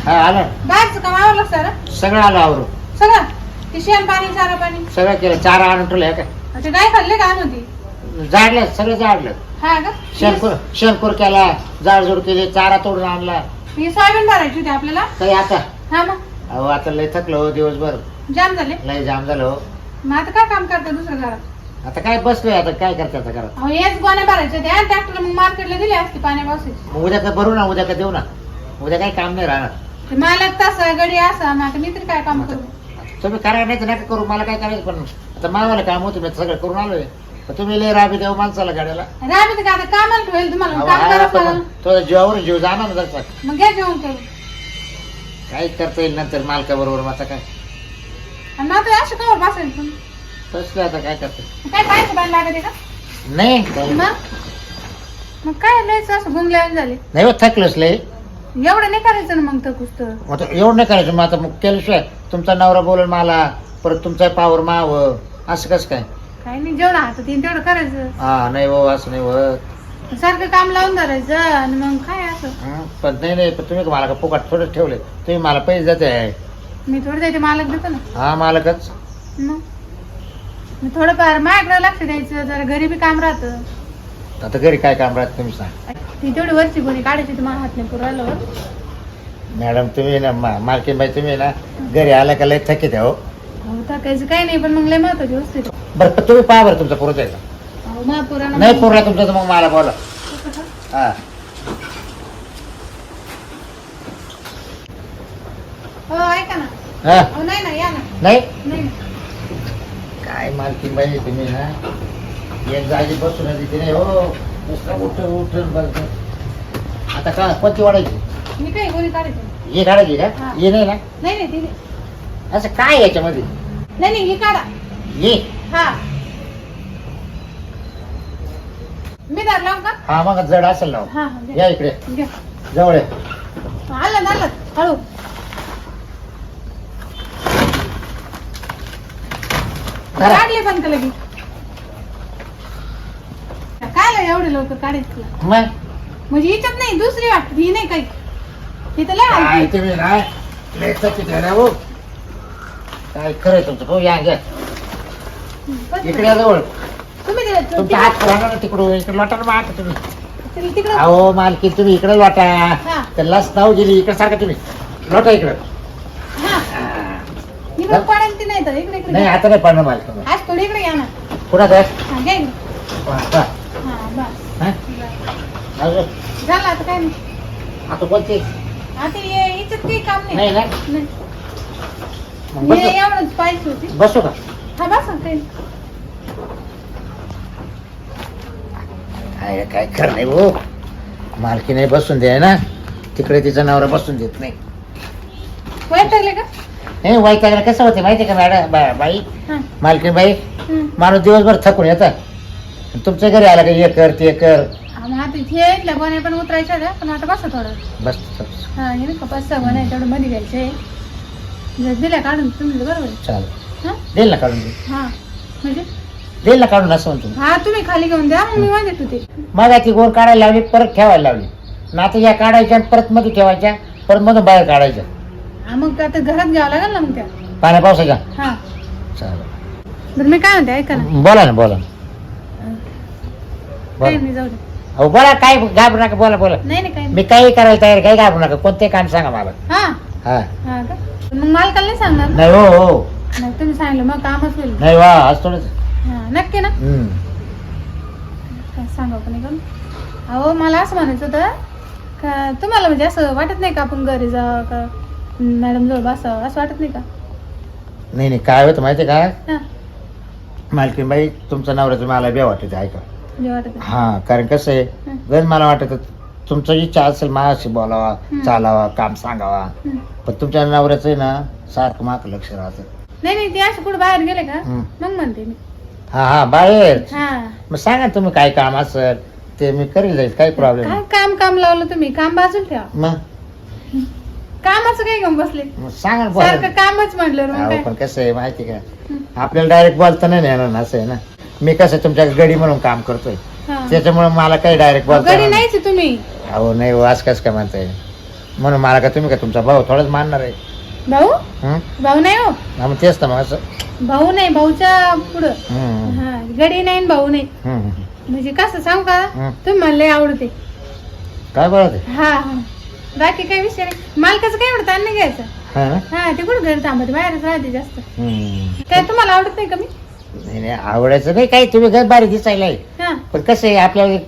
हा आलं. बाहेरचं काम आवडलं सर सगळं आलं आवरून. सगळं ते शेण पाणी चारा पाणी सगळं केलं. चारा आणून ठेवलं काय. ते काय खाल्ले का होती झाडलं सगळं झाडलं. हा का शेणखोर केला, जाडजूड केली, चारा तोडून आणला. ही सोयाबीन भरायची होती आपल्याला. काही आता हा मग अहो आता लय थकलो हो दिवसभर. जाम झाले. लय जाम झालं हो. मग आता काय काम करता दुसरं घरात. आता काय बसलोय. आता काय करते आता घरात. अहो हेच गोण्या भरायचे त्या ट्रॅक्टरला मग मार्केटला दिले असते पाण्यापासून. मग उद्या का भरू ना. उद्या का देऊ ना. उद्या काही काम नाही राहणार. ते मालक तसा गडी असा मग आता मी तरी काय काम करू. तुम्ही करायला नाही तर नका करू. मला काय करायचं पण आता मावाला काम होतं मी सगळं करून आलोय. तुम्ही लय राबी देऊ माणसाला गाड्याला. राबी का आता कामाला ठेवेल तुम्हाला काम करावं. तो जीवावर जीव जाणार ना जसा. मग घ्या जेवण करू. काय करता येईल नंतर मालकाबरोबर माझा काय. आणि मग असं कवर बसायचं तुम्ही. तसलं आता काय करतो. काय पाहायचं बाहेर लागत का नाही मग काय लयच असं गुंगल्यावर झाले. नाही हो थकलोच लय. एवढं नाही करायचं ना मग तर कुस्तर. आता एवढं नाही करायचं. मग आता मग केल्याशिवाय तुमचा नवरा बोलून मला परत तुमचा पावर माव असं कसं काय. काही नाही जेवढं हातात येईल तेवढं करायचं. हा नाही हो असं नाही हो. सारखं काम लावून धरायचं आणि मग काय असं. पण नाही पण तुम्ही मला का फुकट थोडं ठेवले. तुम्ही मला पैसे देते आहे. मी थोडं द्यायचे मालक देतो ना. हा मालकच. मग मी थोडंफार माझ्याकडे लक्ष द्यायचं जरा घरी बी काम राहतं. आता घरी काय काम राहत तुम्ही सांग. ती तेवढी वरची कोणी काढायची तुम्हाला हात नाही पुरवलं. मॅडम तुम्ही ना मालकीन बाई तुम्ही ना घरी आला का लय थकीत आहे हो. अहो टाकायचं काही नाही पण मग लय महत्वाची वस्तू आहे. बरं पण तुम्ही पहा बरं तुमचा पुरत आहे का. अहो मग पुरा नाही पुरला तुमचा तर मग मला बोला. हा हो ऐका ना. हा अहो नाही ना या ना. नाही नाही काय मालकीन बाई तुम्ही ना एक जागी बसून तिथे नाही हो. दुसरं उठून बस. आता का कोणती वाढायची. मी काही कोणी काढायचं हे काढायची का. हा. हे नाही ना. नाही नाही ती नाही. असं काय याच्यामध्ये. नाही ही काढा. ये हा मी धरला का. हा मग जड असेल ना. हा या इकडे घ्या. जवळ आहे. आलं आलं हळू. धरा. काढले पण का लगी. काय एवढे लवकर काढायचं मग म्हणजे हिच्यात नाही दुसरी वाटत ही नाही काही. ही तर लय काय हलकी. तुम्ही नाही लय थकीत आहे ना हो. काय खरंय तुमचं हो. या घ्या इकडे या जवळ. तुम्ही दिलं तुमचा हात पुराणा ना तिकडून इकडे लोटा ना माग तुम्ही. तिकडं. अहो मालकी तुम्ही इकडे लोटा. हा. त्याला नाव गेली इकडे सारखं तुम्ही लोटा इकडे. हा इकडं पडायला ती नाही तर इकडे इकडे नाही घ्या. आता नाही पडणार मालकी. आज थोडी इकडे घ्या ना. कुणाच आहे. हा घ्या इकडे. हा, हा बस हा. अजून झालं आता काय नाही. आता कोणती आता हिच्यात काही काम नाही. नाही ना. नाही. मग हे बसू एवढंच पाहिजे होती. बसू का. हा बस काही काय खरं नाही हो. मालकी नाही बसून द्या ना. तिकडे तिचा नवरा बसून देत नाही. वैतागले का. नाही वैतागला कसं होते माहिती का मॅडम बाई हा मालकीन बाई. हम्म. माणूस दिवसभर थकून येतात. तुमच्या घरी आला का हे कर ते कर. मग आता इथे इथल्या गोण्या पण उतरायच्या का पण आता बसा थोडं. बस हा हे नाही का 5-6 गोण्या तेवढं मध्ये घ्यायचे. जर दिल्या काढून तुम्ही बरोबर आहे. चालेल. हा देईल ना काढून दे. हा म्हणजे देईल ना काढून असं म्हणतो. हा तुम्ही खाली घेऊन द्या मग मी वाजत होते. मग ती गोण काढायला लावली परत ठेवायला लावली. ना आता या काढायच्या आणि परत मध्ये ठेवायच्या परत मधून बाहेर काढायच्या. हा मग आता घरात घ्यावं लागेल ना मग त्या. पाण्या पावसाच्या. हा चालेल बरं मी काय म्हणते ऐका ना. बोला ना बोला ना. काही बोला नाही जाऊ दे. अहो बोला काय घाबरू नका बोला बोला. नाही नाही काही नाही. मी काही करायला तयार काही घाबरू नका. कोणते काम सांगा मला. हा हा हा का मग मालकाला नाही सांगणार ना. नाही हो हो नाही तुम्ही सांगितलं मग कामच होईल. नाही वा आज थोडंच. हा नक्की ना. काय सांगा पण नाही का. अहो मला असं म्हणायचं होतं का तुम्हाला म्हणजे असं वाटत नाही का आपण घरी जावं का मॅडम जवळ बसावं असं वाटत नाही का. नाही नाही काय होतं माहिती आहे का. हा मालकीन बाई तुमचा नवऱ्याचं मला बे वाटत ऐका. म्हणजे वाटत नाही. हा कारण कसं आहे गण मला वाटत तुमचं इच्छा असेल माझ्याशी बोलावा चालावा काम सांगावा. हम्म. पण तुमच्या नवऱ्याचं आहे ना सारखं माग लक्ष राहतं. नाही नाही ते असं कुठं बाहेर गेले का हम्म. मग म्हणते मी. हा हा बाहेर. हा मग सांगा तुम्ही काय काम असेल ते मी करील जाईल काही प्रॉब्लेम काय नाही. काम लावलं तुम्ही काम बाजूला ठेवा. मग कामाचं काय घेऊन बसले सांगा ना बोला. सारखं कामच म्हटलं मग अहो, काय. पण कसं आहे माहिती का आपल्याला डायरेक्ट बोलता नाही येणार ना असं आहे ना. मी कसं तुमच्या गडी म्हणून काम करतोय हा. त्याच्यामुळे मला काही डायरेक्ट बोलता घरी येणार नाही. नाहीच तुम्ही. अहो नाही हो, आज कसं काय म्हणताय. म्हणून मला का तुम्ही का तुमचा भाऊ थोडाच मानणार आहे. भाऊ हं? भाऊ नाही हो, हा, मग तेच तर मग असं. भाऊ नाही, भाऊच्या पुढं. हं, हा गडी नाही आणि भाऊ नाही. हं, हं. म्हणजे कसं सांगू का, हं. तुम्ही मला लय आवडते. काय बरं ते हा हा बाकी काही विषय नाही. मालकाचं काय एवढं ताण नाही घ्यायचं. हा ना? हा ते कुठं घरी थांबते, बाहेरच राहते जास्त. हं. काय तुम्हाला आवडत नाही का मी? नाही नाही, आवडायचं नाही काही, तुम्ही काय बारीक दिसायला आहे. हा पण कसं आहे आपल्याला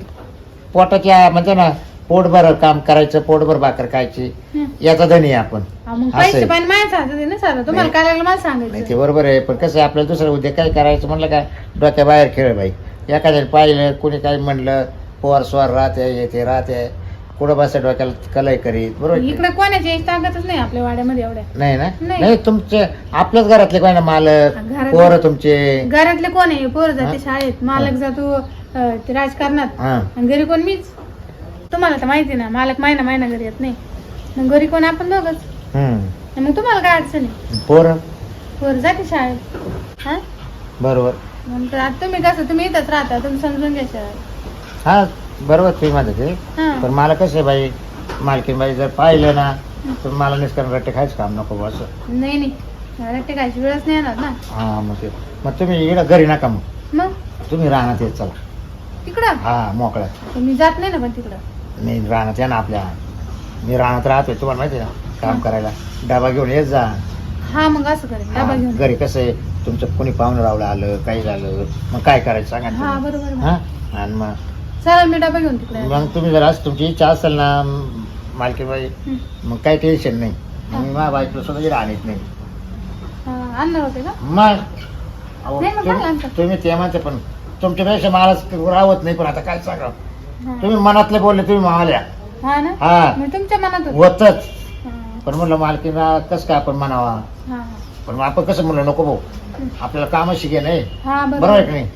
पोटाच्या म्हणजे ना पोटभर काम करायचं, पोटभर भाकर खायची, हं. याचा धनी आहे आपण. हा, मग असं पैसे आहे. पण माझ्याच हातात आहे ना सर. तुम्हाला नाही. काय लागलं मला नाही सांगायचं. ते बरोबर आहे, पण कसं आहे आपल्याला दुसरं उद्या काय करायचं म्हणलं का डोक्या बाहेर खेळ बाई. एखाद्याने पाहिलं कोणी काही म्हणलं पोर स्वार राहते, येते राहते, कुठं बसा डोक्याला कलई करीत, बरोबर आहे की? इकडे कोणाची ताकदच नाही आपल्या वाड्यामध्ये एवढ्या. नाही ना? नाही. नाही तुमचे आपल्याच घरातले कोण ना मालक घरातले- पोरं तुमचे. घरातले कोण आहे? पोर जाते हा? शाळेत, मालक जातो ते राजकारणात, हा आणि घरी कोण मीच. तुम्हाला तर माहिती ना, मालक महिना घरी येत नाही, मग घरी कोण आपण दोघच. हम्म. मग तुम्हाला काय अडचण आहे? पोरं पोर जाते शाळेत. हा बरोबर. मग आता तुम्ही कसं, तुम्ही इथंच राहता, तुम्ही समजून घ्यायचं. हा बरोबर तुम्ही माझं ते. हा पण मला कसं आहे बाई, मालकीन बाई जर पाहिलं ना तर मला निष्कारण रट्टे खायचं काम नको बुवा असं. नाही नाही, मला टिकायची वेळच नाही येणार ना. हा मग ते मग तुम्ही इकडं घरी नका, मग मग तुम्ही राहण्यात येत चला. तिकडं हा मोकळ्यात. मी जात नाही ना पण तिकडं. नाही राहण्यात या ना आपल्या. मी राहण्यात राहतोय तुम्हाला माहिती आहे ना, काम करायला डबा घेऊन येत जा. हा मग असं करेल, हा, डबा घेऊन. घरी कसं आहे तुमचं कोणी पाहुणं रावलं आलं काही झालं मग काय करायचं सांगा ना हा तुम्ही. बरोबर. हा आणि मग चला मी डबा घेऊन तिकडे. मग तुम्ही जर आज तुमची इच्छा असेल ना मालकीबाई, हं. मग काही टेन्शन नाही. मग मी माझ्या बाईकला सुद्धा राहत नाही. हा, आणणार होते का? मग अहो, नाही, मग काय आणता? तुम्ही ते म्हणते पण तुमच्यापेक्षा मला राहत नाही, पण आता काय सांगा. हा. तुम्ही मनातले बोलले तुम्ही मावाल्या. हा ना, हा मी तुमच्या मनात होते. होतच. हा, पण म्हणलं मालकीना कसं काय आपण म्हणावा. हा, पण मग आपण कसं म्हणलं नको भाऊ, आपल्याला कामच शिके नाही, हा बरोबर आहे की नाही.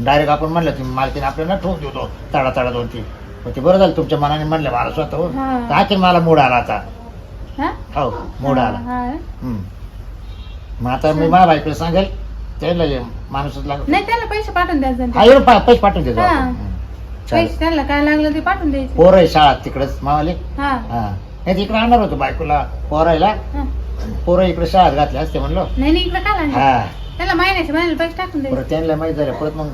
डायरेक्ट आपण म्हणलं तुम्ही मालकीने आपल्याला ठोक देतो तडा तडा दोन तीन. पण ते बरं झालं तुमच्या मनाने म्हणलं मला स्वतः. हा. काय मला मूड आला आता. हा? हो मूड आला. हा, हा. हम्म. मग आता मी माझ्या बायकोला सांगेल त्याला माणूसच लागत. नाही त्याला पैसे पाठवून द्यायचे. हा एवढं पैसे पाठवून देतो हा. आपण. चालेल. पैसे त्याला काय लागलं ते पाठवून द्यायचे. पोरं आहे शाळात तिकडेच मावाले. हा हा नाही तिकडे आणणार होतो बायकोला पोरायला. हा. पोरं इकडे शाळात घातले असते म्हणलो. नाही नाही, इकडे काय लागलं हा त्याला महिन्याला पैसे टाकून द्यायचे. परत त्यांना माहित झालं परत मग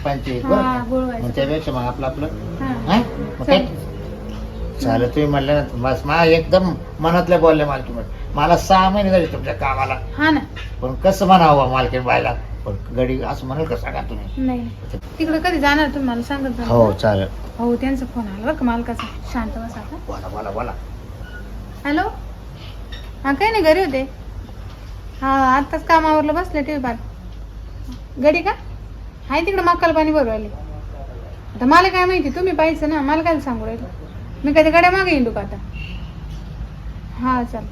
पंचायत हा बरं. गोळवायचं. मग त्यापेक्षा मग आपलं आपलं. हा. हा मग काय चालेल. तुम्ही म्हणलं ना बस मला एकदम मनातल्या बोलले मालकी. मला 6 महिने झाले तुमच्या कामाला, हा ना. पण कसं म्हणावं मालकीन बायला. पण गडी असं म्हणाल का सांगा तुम्ही. नाही तिकडे कधी जाणार तुम्ही मला सांगत जा. हो चालेल. हो त्यांचा फोन आला बरं का मालकाचा. शांत बसा आता. बोला बोला बोला. हॅलो. हा काही नाही, घरी होते. हा आत्ताच कामावरलं बसले टी व्ही पाहत. गडी का हाय तिकडे मक्काला पाणी भरू राहिले. आता मला काय माहिती, तुम्ही पाहिजे ना, मला काय सांगू राहिले. मी कधी गड्या मागे येईन का आता. हा चल.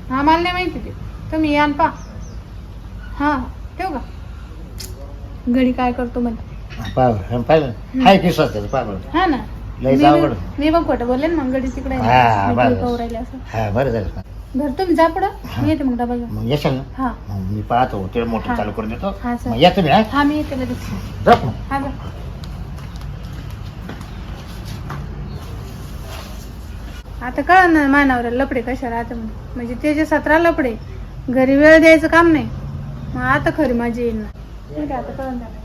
हा मला नाही माहिती ते, तुम्ही यान पा. हा ठेवू का. गडी काय करतो म्हणते. पाहिलं हाय की स्वतःच पाहिलं. हा ना, लयच अवघड. मी बघ खोटं बोलले ना, मग गडी तिकडे हा, बरं. राहिले असं. हा बरं झालं. घर तुम्ही जा पुढं, मी येते मग डबा घेऊन. मग येशाल ना. हा मग मी पाहतो ते मोठं हा. चालू करून देतो. हा मग सर. या तुम्ही. हा हा मी येते लगेच. जा मग. हा जा. आता कळ ना मानावर लपडे कशा राहते म्हणून. म्हणजे त्याचे 17 लपडे, घरी वेळ द्यायचं काम नाही. मग आता खरी माझी येईल ना. ठीक आहे आता कळून झालं.